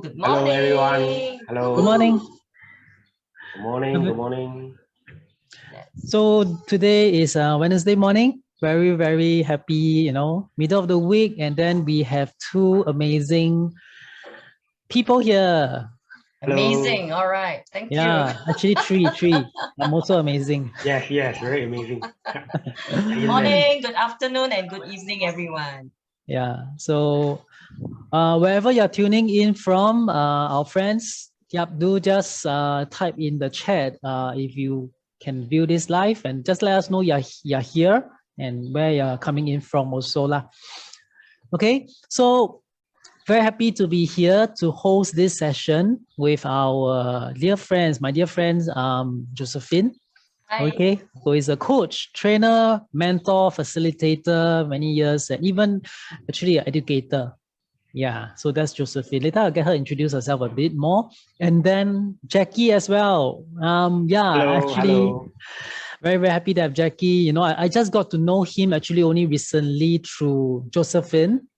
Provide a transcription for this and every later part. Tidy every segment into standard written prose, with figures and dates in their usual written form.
Good Hello, everyone. morning. Hello. Good morning. Good morning. Good morning. So today is Wednesday morning. Very, very happy, middle of the week. And then we have two amazing people here. Amazing. All right. Thank Yeah, you. actually three. I'm also amazing. Yes, very amazing. Good morning, good afternoon, and good evening, everyone. Yeah. So wherever you're tuning in from, our friends, do just type in the chat if you can view this live, and just let us know you're here and where you're coming in from also lah. Okay, so very happy to be here to host this session with our dear friends, my dear friends, Josephine. Hi. Okay, who is a coach, trainer, mentor, facilitator, many years, and even actually an educator. Yeah, so that's Josephine. Later I'll get her introduce herself a bit more. And then Jackie as well. Hello. Very, very happy to have Jackie. I just got to know him actually only recently through Josephine.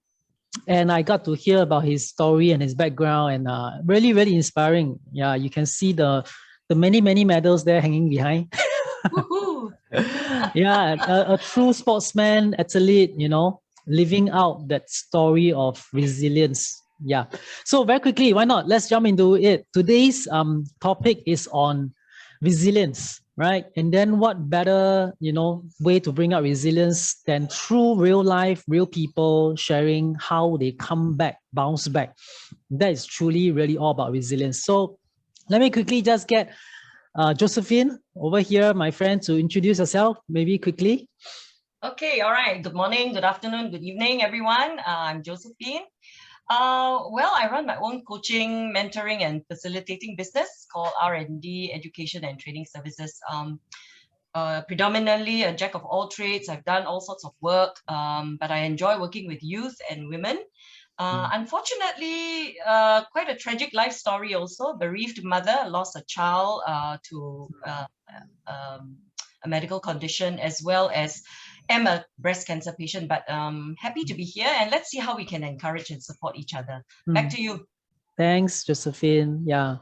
And I got to hear about his story and his background, and really, really inspiring. Yeah, you can see the many, many medals there hanging behind. Yeah, a true sportsman, athlete, living out that story of resilience. Yeah. So very quickly, why not? Let's jump into it. Today's topic is on resilience, right? And then what better, way to bring out resilience than through real life, real people sharing how they come back, bounce back. That is truly really all about resilience. So let me quickly just get Josephine over here, my friend, to introduce herself maybe quickly. Okay, all right. Good morning, good afternoon, good evening, everyone. I'm Josephine. Well, I run my own coaching, mentoring, and facilitating business called R&D, Education and Training Services. Predominantly a jack of all trades. I've done all sorts of work, but I enjoy working with youth and women. Unfortunately, quite a tragic life story also. Bereaved mother, lost a child to a medical condition, as well as am a breast cancer patient, but happy to be here, and let's see how we can encourage and support each other. Back to you. Thanks, Josephine. Yeah,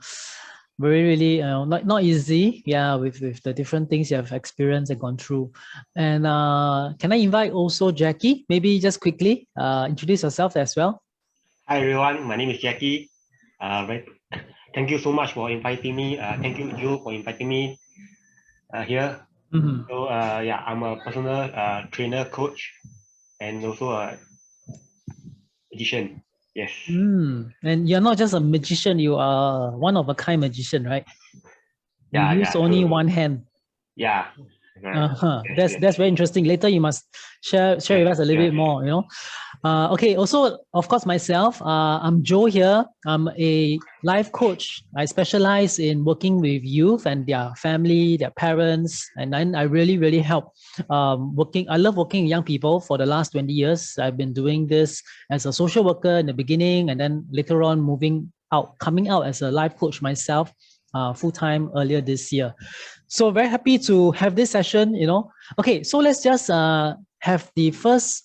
very really not easy. Yeah, with the different things you have experienced and gone through. And can I invite also Jackie? Maybe just quickly introduce yourself as well. Hi, everyone. My name is Jackie. Thank you so much for inviting me. Thank you, Joe, for inviting me here. So, I'm a personal trainer, coach, and also a magician. Yes. And you're not just a magician, you are one of a kind magician, right? You use only one hand. Yeah. Yes. That's very interesting. Later you must share with us a little bit more, Okay, also, of course, myself, I'm Joe here. I'm a life coach. I specialize in working with youth and their family, their parents, and then I really, really help I love working with young people for the last 20 years. I've been doing this as a social worker in the beginning, and then later on coming out as a life coach myself, full-time earlier this year. So very happy to have this session, Okay, so let's just have the first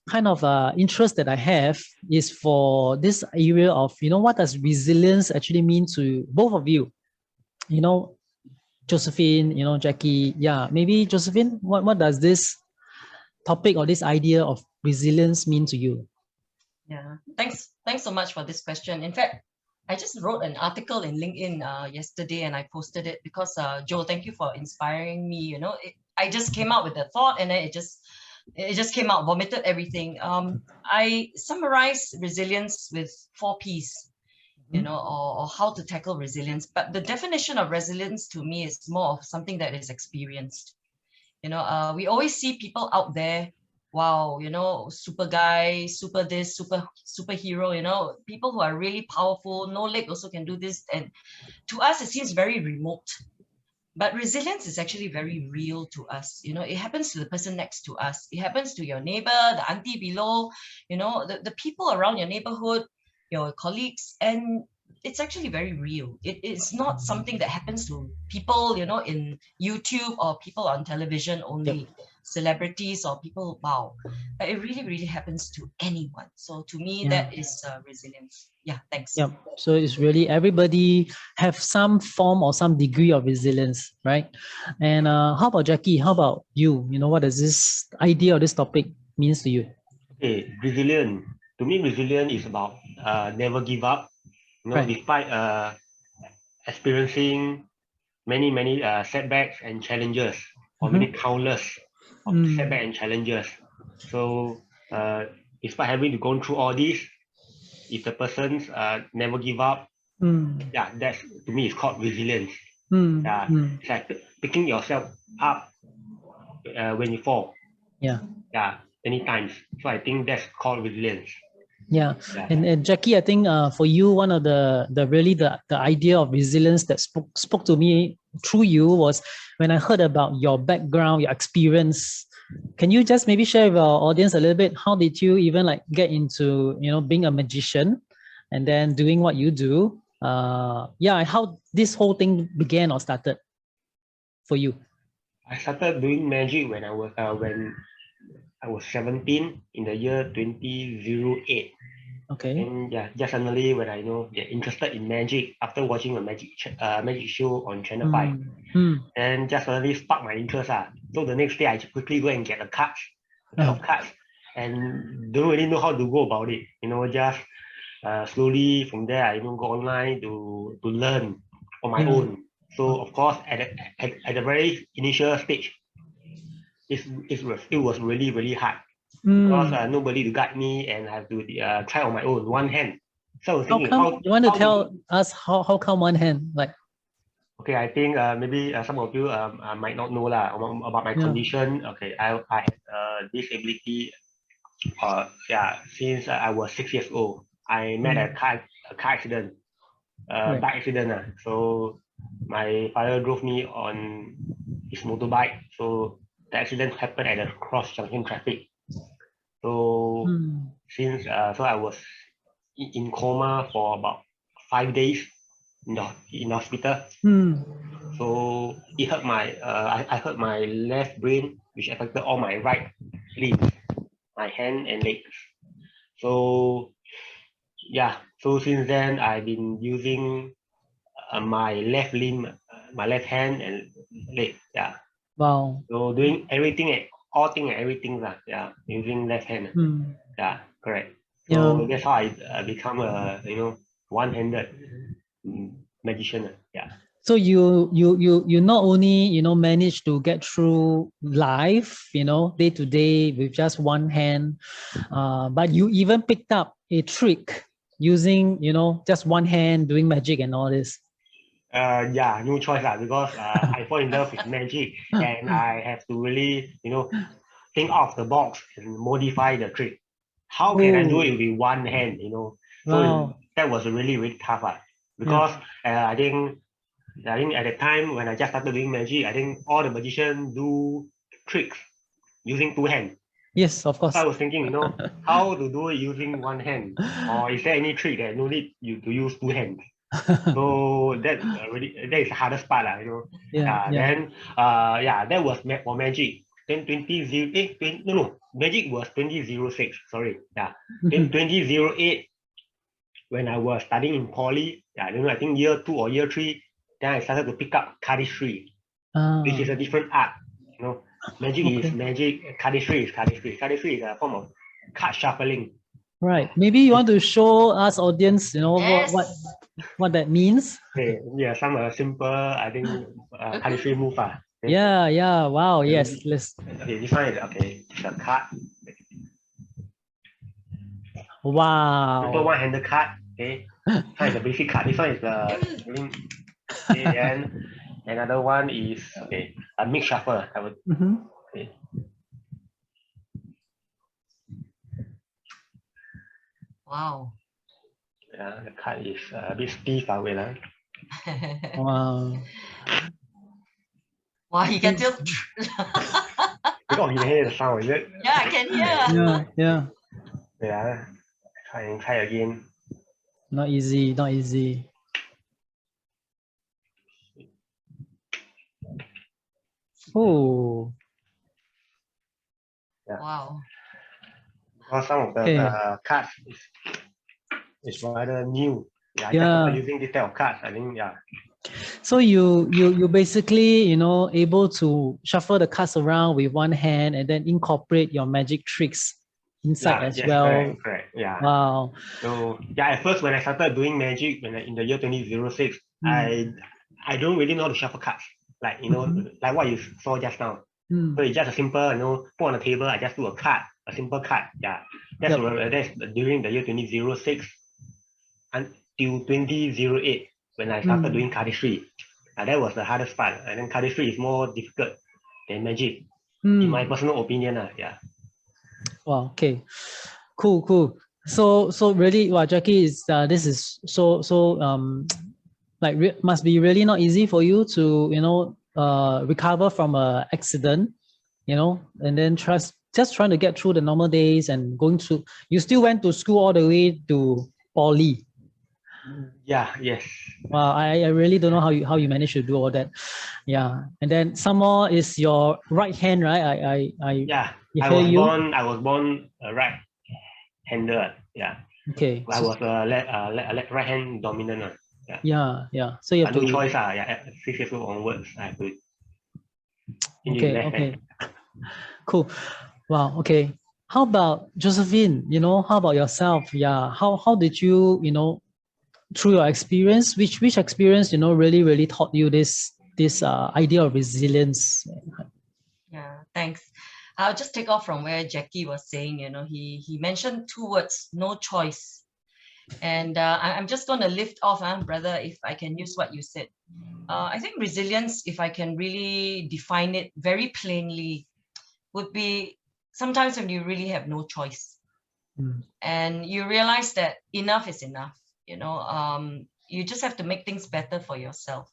kind of interest that I have is for this area of, what does resilience actually mean to both of you? Josephine, Jackie. Yeah, maybe Josephine, what does this topic or this idea of resilience mean to you? Yeah, thanks so much for this question. In fact, I just wrote an article in LinkedIn yesterday, and I posted it because Joe, thank you for inspiring me. I just came out with the thought, and then it just came out, vomited everything. I summarize resilience with 4 P's, or how to tackle resilience. But the definition of resilience to me is more of something that is experienced. We always see people out there, wow, super guy, super this, superhero, people who are really powerful, no leg also can do this. And to us, it seems very remote. But resilience is actually very real to us. It happens to the person next to us. It happens to your neighbor, the auntie below, the people around your neighborhood, your colleagues, and it's actually very real. It is not something that happens to people, in YouTube or people on television only. celebrities or people, wow, but it really, really happens to anyone. So to me, Yeah. that is resilience. Yeah, thanks. Yep. So it's really everybody have some form or some degree of resilience, right? And how about Jackie? How about you? You know, what does this idea or this topic means to you? Okay, resilient. To me, resilient is about never give up. You know, Right. despite experiencing many setbacks and challenges, or maybe countless of setbacks and challenges. So, despite having to go through all this, if the person's never give up, yeah, that's to me it's called resilience. Yeah, it's like picking yourself up when you fall. Yeah. Yeah, many times. So I think that's called resilience. Yeah. Yeah. And Jackie, I think for you, one of the really the idea of resilience that spoke to me through you was when I heard about your background, your experience. Can you just maybe share with our audience a little bit? How did you even like get into, you know, being a magician and then doing what you do? Yeah, how this whole thing began or started for you? I started doing magic when I was 17 in the year 2008. Okay. And yeah, just suddenly when I get interested in magic after watching a magic show on Channel 5, and just suddenly sparked my interest. So the next day I quickly go and get a deck of cards, and don't really know how to go about it. Just slowly from there I go online to learn on my own. So of course at the very initial stage, it was really really hard because nobody to guide me, and I have to try on my own, one hand. So I was How thinking, come you want to tell us how come one hand? Like, okay, I think maybe some of you might not know about my condition. Okay, I had disability. Since I was 6 years old, I met a car accident, bike accident. So my father drove me on his motorbike. So the accident happened at a cross junction traffic. So since so I was in coma for about 5 days in the hospital. So it hurt I hurt my left brain, which affected all my right limbs, my hand and legs. So yeah, so since then I've been using my left limb, my left hand and leg. Yeah. wow. So doing all thing and everything yeah, using left hand. Yeah, correct. So that's how I become a one-handed magician. Yeah. So you not only manage to get through life day to day with just one hand, but you even picked up a trick using just one hand doing magic and all this. Yeah, no choice because I fall in love with magic, and I have to really think out of the box and modify the trick. How can I do it with one hand? So that was really really tough because I think at the time when I just started doing magic, I think all the magicians do tricks using two hands. Yes, of course. So I was thinking, how to do it using one hand, or is there any trick that no need you to use two hands? So that is the hardest part, Then that was for magic. Then magic was 2006. Sorry, yeah. Then 2008, when I was studying in poly, I think year 2 or year 3, then I started to pick up cardistry, which is a different art. Magic is magic, cardistry is cardistry. Cardistry is a form of card shuffling. Right. Maybe you want to show us audience, Yes. what that means. Okay, yeah, some simple, I think, cardistry move. Okay. Yeah. Wow. Yes. Let's. Okay, this one is okay. The card. Wow. Simple one-handed card. Okay. This one is the basic card. This one is the okay, and another one is okay. A mix shuffle. Okay. Wow. Yeah, the card is a bit stiff. Wait, Wow. Wow, you can still. because you can hear the sound, is it? Yeah, I can hear. Yeah. Yeah. Try again. Not easy. Not easy. Oh. Yeah. Wow. Because some of the cards is rather new. Yeah, I just started using this type of cards. I think, yeah. So you basically, you know, able to shuffle the cards around with one hand and then incorporate your magic tricks inside as well. Correct. Yeah. Wow. So yeah, at first when I started doing magic in the year 2006, I don't really know how to shuffle cards. Like, you know, like what you saw just now. So it's just a simple, you know, put on the table, I just do a card, a simple card. Yeah. That's during the year 2006 until 2008 when I started doing cardistry. That was the hardest part. And then cardistry is more difficult than magic, in my personal opinion. Yeah. Wow. Okay. Cool. So really, wow, Jackie, is this is so like must be really not easy for you to, you know, recover from a accident, you know, and then just trying to get through the normal days and going to, you still went to school all the way to poly. Yeah. Yes. Wow, I really don't know how you managed to do all that. Yeah, and then some more is your right hand, right? Yeah. I I hear you. I was born a right-hander. Yeah. Okay. I was a right-hand dominant. Yeah. Yeah. So you have No to. choice. Yeah. At 6 years old onwards, I have to change to left hand. Cool. Wow. Okay. How about Josephine? You know, how about yourself? Yeah. How did you, you know, through your experience, which experience, you know, really taught you this idea of resilience? Yeah, thanks. I'll just take off from where Jackie was saying, you know, he mentioned two words, no choice. And I'm just going to lift off, brother, if I can use what you said. I think resilience, if I can really define it very plainly, would be sometimes when you really have no choice. And you realize that enough is enough. You know, you just have to make things better for yourself.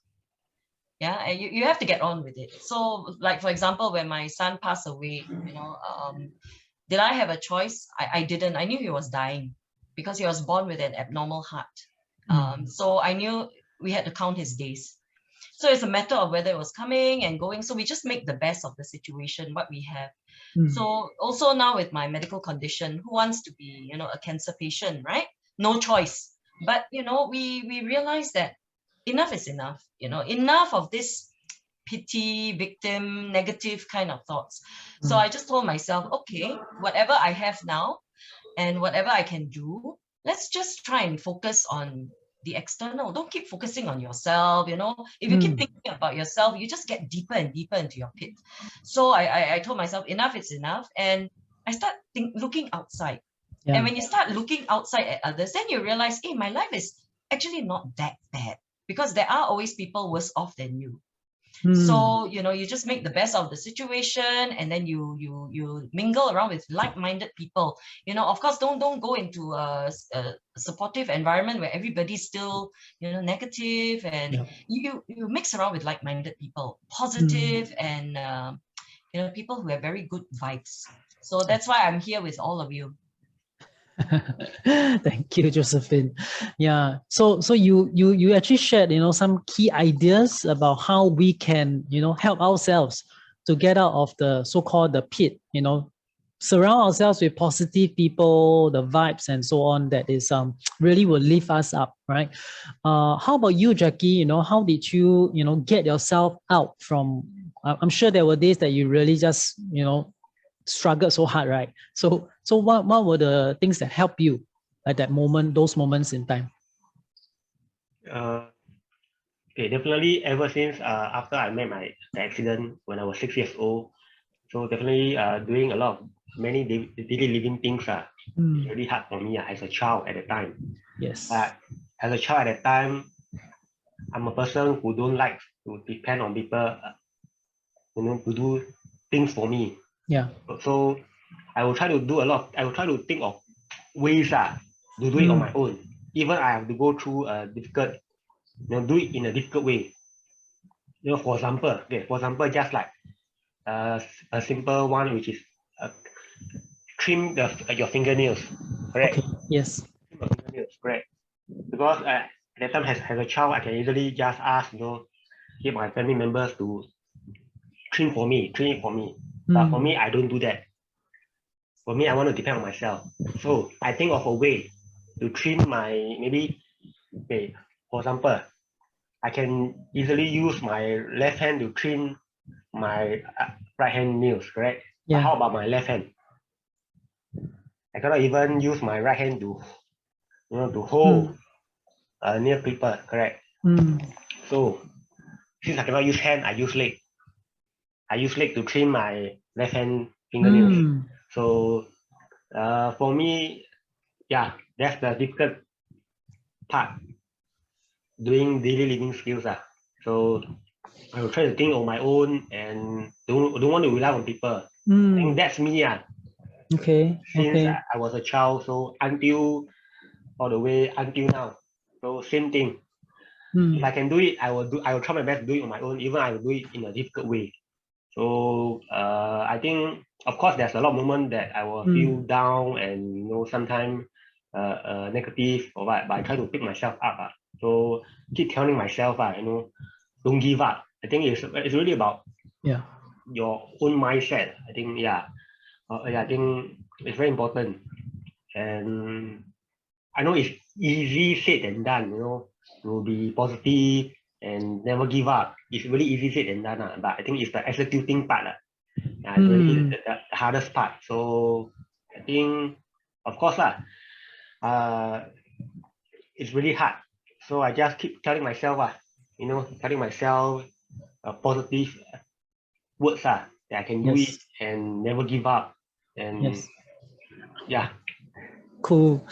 Yeah, and you have to get on with it. So, like, for example, when my son passed away, you know, did I have a choice? I didn't. I knew he was dying because he was born with an abnormal heart. So I knew we had to count his days. So it's a matter of whether it was coming and going. So we just make the best of the situation, what we have. So also now with my medical condition, who wants to be, you know, a cancer patient, right? No choice. But, you know, we realize that enough is enough, you know, enough of this pity, victim, negative kind of thoughts. So I just told myself, okay, whatever I have now and whatever I can do, let's just try and focus on the external. Don't keep focusing on yourself. You know, if you keep thinking about yourself, you just get deeper and deeper into your pit. So I told myself, enough is enough. And I start looking outside. And when you start looking outside at others, then you realize, hey, my life is actually not that bad, because there are always people worse off than you. So, you know, you just make the best of the situation, and then you mingle around with like-minded people. You know, of course, don't go into a supportive environment where everybody's still, you know, negative, and you mix around with like-minded people, positive, and you know, people who have very good vibes. So that's why I'm here with all of you. Thank you, Josephine. Yeah. So you actually shared, you know, some key ideas about how we can, you know, help ourselves to get out of the so-called the pit, you know, surround ourselves with positive people, the vibes and so on, that is really will lift us up, right? How about you, Jackie? You know, how did you, you know, get yourself out from, I'm sure there were days that you really just, you know, struggled so hard, right? So what were the things that help you at that moment, those moments in time? Okay, definitely ever since after I met the accident when I was 6 years old. So definitely doing a lot of many daily living things it's really hard for me as a child at the time. Yes. But as a child at the time, I'm a person who don't like to depend on people, you know, to do things for me. Yeah. So I will try to do I will try to think of ways to do it on my own. Even I have to go through a difficult, you know, do it in a difficult way. You know, for example, just like a simple one, which is trim your fingernails, correct? Okay. Yes. Trim your fingernails, correct? Because at that time, as a child, I can easily just ask, you know, get my family members to trim it for me. But for me, I don't do that. for me, I want to depend on myself. So I think of a way to train my, maybe, okay, for example, I can easily use my left hand to train my right hand nails, correct? But Yeah. how about my left hand? I cannot even use my right hand to, to hold a nail clipper, correct? So since I cannot use hand, I use leg. I use leg to train my left hand fingernails. So for me, yeah, that's the difficult part, doing daily living skills. So I will try to think on my own and don't want to rely on people. I think that's me. Okay. Since Okay. I was a child, so until all the way until now. So same thing. If I can do it, I will do. I will try my best to do it on my own. Even I will do it in a difficult way. So I think, of course, there's a lot of moments that I will feel down and sometimes negative or what. But I try to pick myself up. So keep telling myself, don't give up. I think it's really about your own mindset. I think I think it's very important. And I know it's easy said than done. To be positive and never give up. It's really easy said than done. But I think it's the executing part. It's really the hardest part. So I think, of course, it's really hard. So I just keep telling myself, telling myself positive words that I can do it and never give up. And yeah. Cool.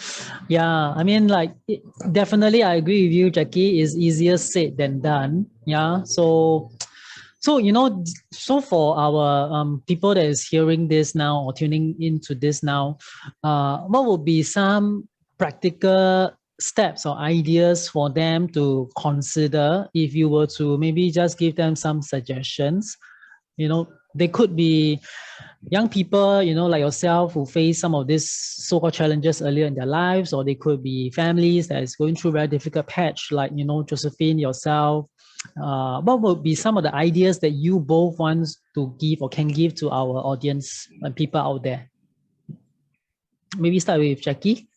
Yeah, I mean, definitely, I agree with you, Jackie. It's easier said than done. Yeah. So so for our people that is hearing this now or tuning into this now, what would be some practical steps or ideas for them to consider if you were to maybe just give them some suggestions? They could be young people, like yourself, who face some of these so-called challenges earlier in their lives, or they could be families that is going through very difficult patch, like, Josephine, yourself. What would be some of the ideas that you both want to give or can give to our audience and people out there? Maybe start with Jackie.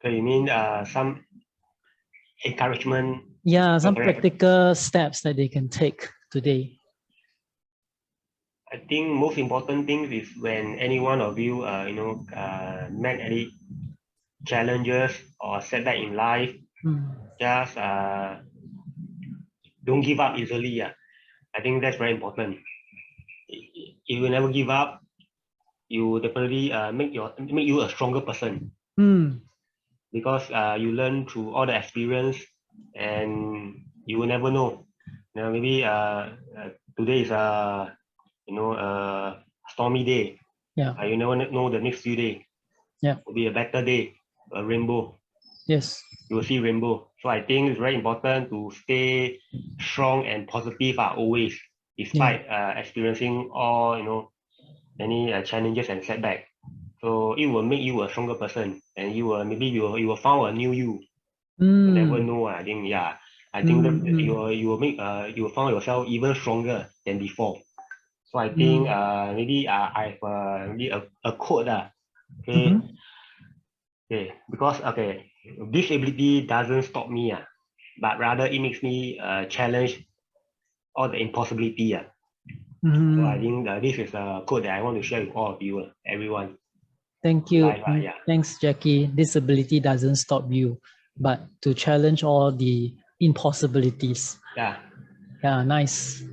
Okay, you mean some encouragement? Yeah, some practical steps that they can take today. I think most important thing is when any one of you, met any challenges or setback in life, just don't give up easily. I think that's very important. If you never give up, you definitely make you a stronger person. Because you learn through all the experience, and you will never know. Maybe today is a stormy day. Yeah. You never know the next few days. Yeah. Will be a better day, a rainbow. Yes. You will see rainbow. So I think it's very important to stay strong and positive always, despite experiencing all any challenges and setback. So it will make you a stronger person, and you will found a new you. You never know. I think I think that you will make you will find yourself even stronger than before. So I think maybe I have maybe a quote okay. Okay, because disability doesn't stop me but rather it makes me challenge all the impossibility. So I think this is a quote that I want to share with all of you, everyone. Thank you. Life, Thanks, Jackie. Disability doesn't stop you, but to challenge all the impossibilities. Yeah. Yeah, nice.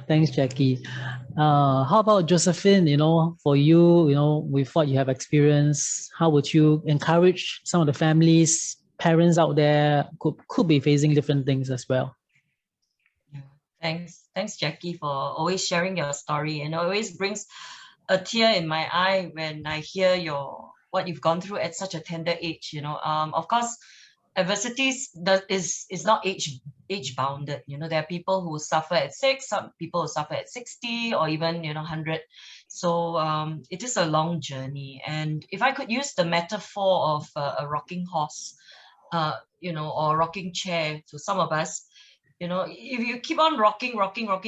Thanks, Jackie. How about Josephine? For you, with what you have experienced, how would you encourage some of the families, parents out there could be facing different things as well? Thanks, Jackie, for always sharing your story, and it always brings a tear in my eye when I hear what you've gone through at such a tender age. Of course, adversities is not age bounded. There are people who suffer at 6, some people who suffer at 60, or even 100. So it is a long journey. And if I could use the metaphor of a rocking horse, or a rocking chair to some of us, if you keep on rocking,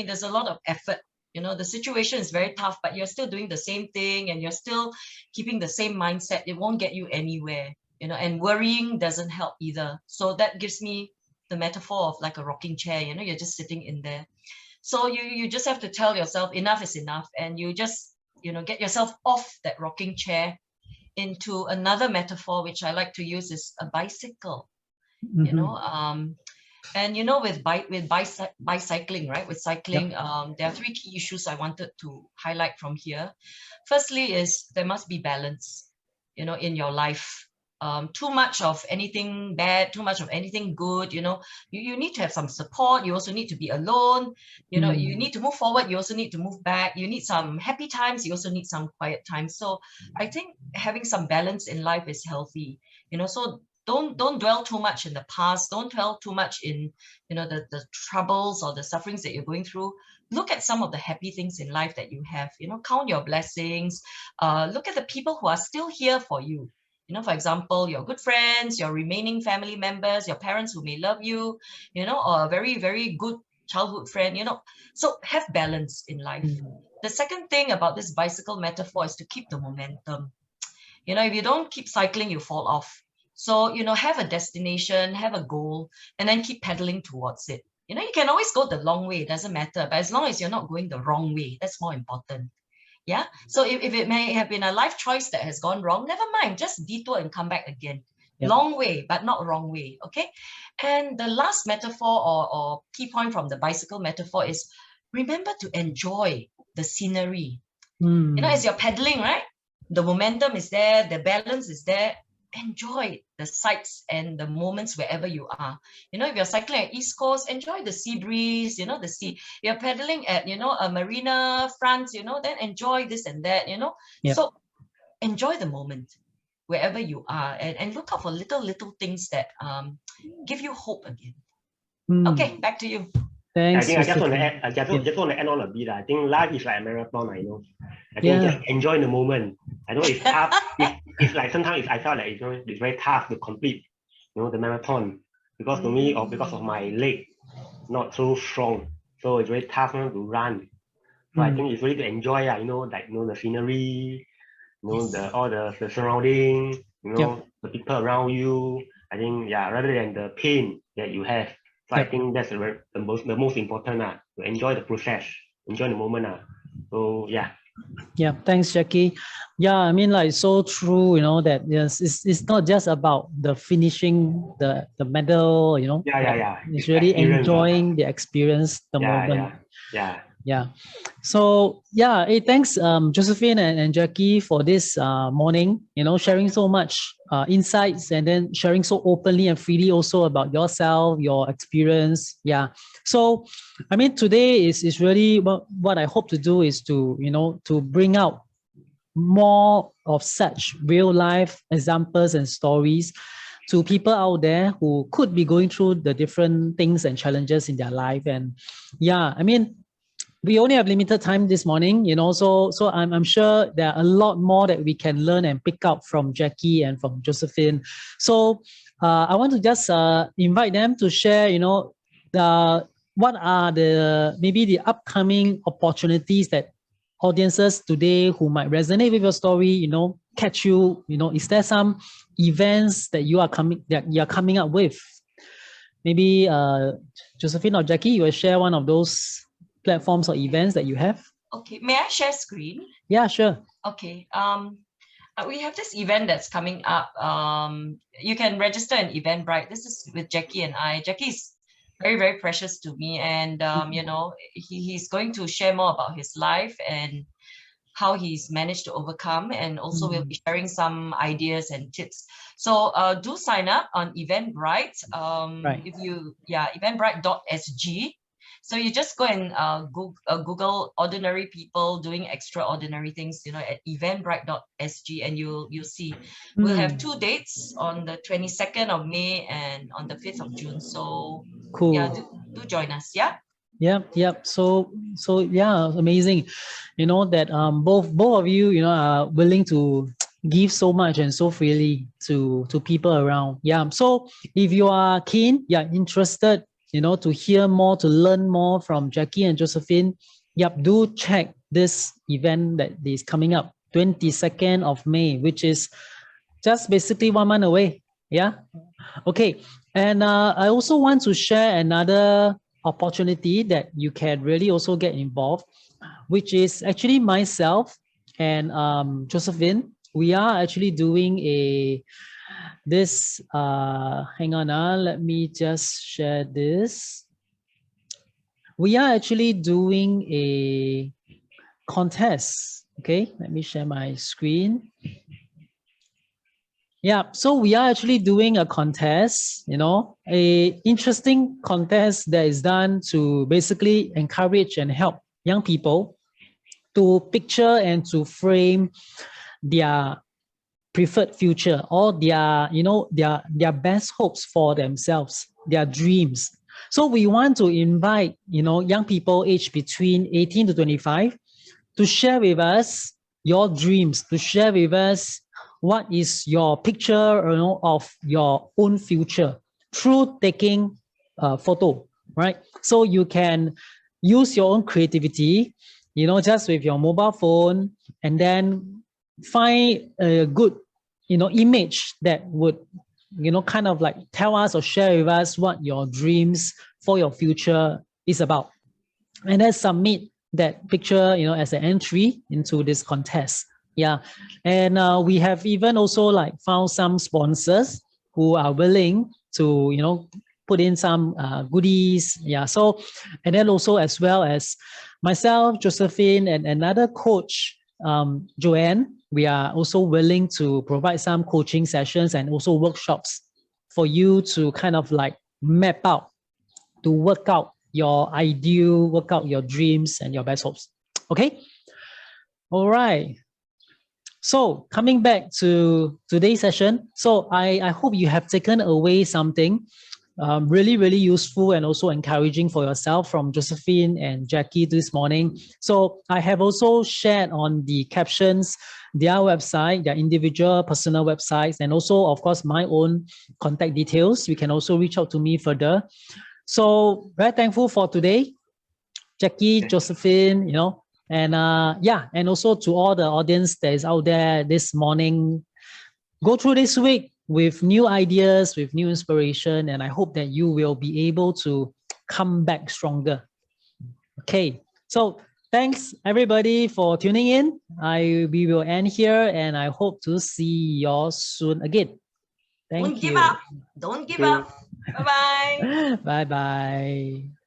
there's a lot of effort You know, the situation is very tough, but you're still doing the same thing and you're still keeping the same mindset. It won't get you anywhere, you know, and worrying doesn't help either. So that gives me the metaphor of like a rocking chair, you know, you're just sitting in there. So you just have to tell yourself enough is enough, and you just, you know, get yourself off that rocking chair into another metaphor, which I like to use, is a bicycle, you know. And you know, with bicycling, right? With cycling, there are three key issues I wanted to highlight from here. Firstly is there must be balance, you know, in your life. Too much of anything bad, too much of anything good, you know, you need to have some support. You also need to be alone. You know, you need to move forward. You also need to move back. You need some happy times. You also need some quiet times. So I think having some balance in life is healthy, you know. So don't dwell too much in the past. Don't dwell too much in, you know, the troubles or the sufferings that you're going through. Look at some of the happy things in life that you have, you know, count your blessings. Look at the people who are still here for you. You know, for example, your good friends, your remaining family members, your parents who may love you, you know, or a very, very good childhood friend, you know. So have balance in life. The second thing about this bicycle metaphor is to keep the momentum. You know, if you don't keep cycling, you fall off. So, you know, have a destination, have a goal, and then keep pedaling towards it. You know, you can always go the long way, it doesn't matter. But as long as you're not going the wrong way, that's more important. Yeah. So if it may have been a life choice that has gone wrong, never mind, just detour and come back again. Long way, but not wrong way. Okay. And the last metaphor or key point from the bicycle metaphor is remember to enjoy the scenery. You know, as you're pedaling, right? The momentum is there, the balance is there. Enjoy the sights and the moments wherever you are. You know, if you're cycling at East Coast, enjoy the sea breeze, you know, the sea. You're pedaling at, you know, a marina front, you know, then enjoy this and that, you know. So enjoy the moment wherever you are, and look out for little things that give you hope again. Okay, back to you. Thanks. I just want to add, just want to add on a bit. I think life is like a marathon. I know. I think just enjoy the moment. I know it's tough. It's like sometimes I felt like it's very tough to complete, you know, the marathon, because to me, or because of my leg not so strong, so it's very tough, you know, to run. So I think it's really to enjoy, you know, like, you know, the scenery, you know, all the surrounding, you know, the people around you. I think, rather than the pain that you have. So I think that's the most important, to enjoy the process, enjoy the moment. So yeah. Yeah, thanks, Jackie. Yeah, I mean, like, so true, you know, that yes, it's not just about the finishing the medal, you know. It's really enjoying the experience, the moment. Yeah. So yeah, hey, thanks, Josephine and Jackie, for this morning, you know, sharing so much insights, and then sharing so openly and freely also about yourself, your experience. Yeah. So, I mean, today is really what I hope to do is to, you know, to bring out more of such real life examples and stories to people out there who could be going through the different things and challenges in their life. And yeah, I mean, we only have limited time this morning, you know, so I'm sure there are a lot more that we can learn and pick up from Jackie and from Josephine. So I want to just invite them to share, you know, what are maybe the upcoming opportunities that audiences today who might resonate with your story, you know, catch you, you know, is there some events that you're coming up with? Maybe Josephine or Jackie, you will share one of those platforms or events that you have. Okay, may I share screen? Yeah, sure. Okay. We have this event that's coming up. You can register in Eventbrite. This is with Jackie and I. Jackie is very, very precious to me, and you know, he's going to share more about his life and how he's managed to overcome, and also we'll be sharing some ideas and tips. So do sign up on Eventbrite. If you eventbrite.sg. So you just go and Google ordinary people doing extraordinary things, you know, at eventbrite.sg, and you'll see. We'll have 2 dates on the 22nd of May and on the 5th of June. So cool. Yeah, do join us. Yeah. Yep. So yeah, amazing. You know that both of you, you know, are willing to give so much and so freely to people around. Yeah. So if you are keen, interested, you know, to hear more, to learn more from Jackie and Josephine, yep, do check this event that is coming up, 22nd of May, which is just basically 1 month away. Yeah. Okay. And I also want to share another opportunity that you can really also get involved, which is actually myself and Josephine. We are actually doing hang on, let me just share this. We are actually doing a contest. Okay, let me share my screen. Yeah, so we are actually doing a contest, a interesting contest that is done to basically encourage and help young people to picture and to frame their preferred future, or their best hopes for themselves, their dreams. So we want to invite, young people aged between 18 to 25 to share with us your dreams, to share with us what is your picture, of your own future through taking a photo, right? So you can use your own creativity, just with your mobile phone, and then find a good, image that would, kind of like tell us or share with us what your dreams for your future is about. And then submit that picture, as an entry into this contest. Yeah. And we have even also like found some sponsors who are willing to, put in some goodies. Yeah. So, and then also as well as myself, Josephine, and another coach, Joanne, we are also willing to provide some coaching sessions and also workshops for you to kind of like map out, to work out your ideal, work out your dreams and your best hopes. Okay. All right. So coming back to today's session, so I hope you have taken away something really, really useful and also encouraging for yourself from Josephine and Jackie this morning. So I have also shared on the captions their website, their individual personal websites, and also, of course, my own contact details. You can also reach out to me further. So very thankful for today, Jackie, Josephine, and yeah, and also to all the audience that is out there this morning. Go through this week with new ideas, with new inspiration, and I hope that you will be able to come back stronger. Okay, so thanks everybody for tuning in. We will end here, and I hope to see you all soon again. Thank you. Don't give up. Don't give up. Bye-bye. Bye-bye.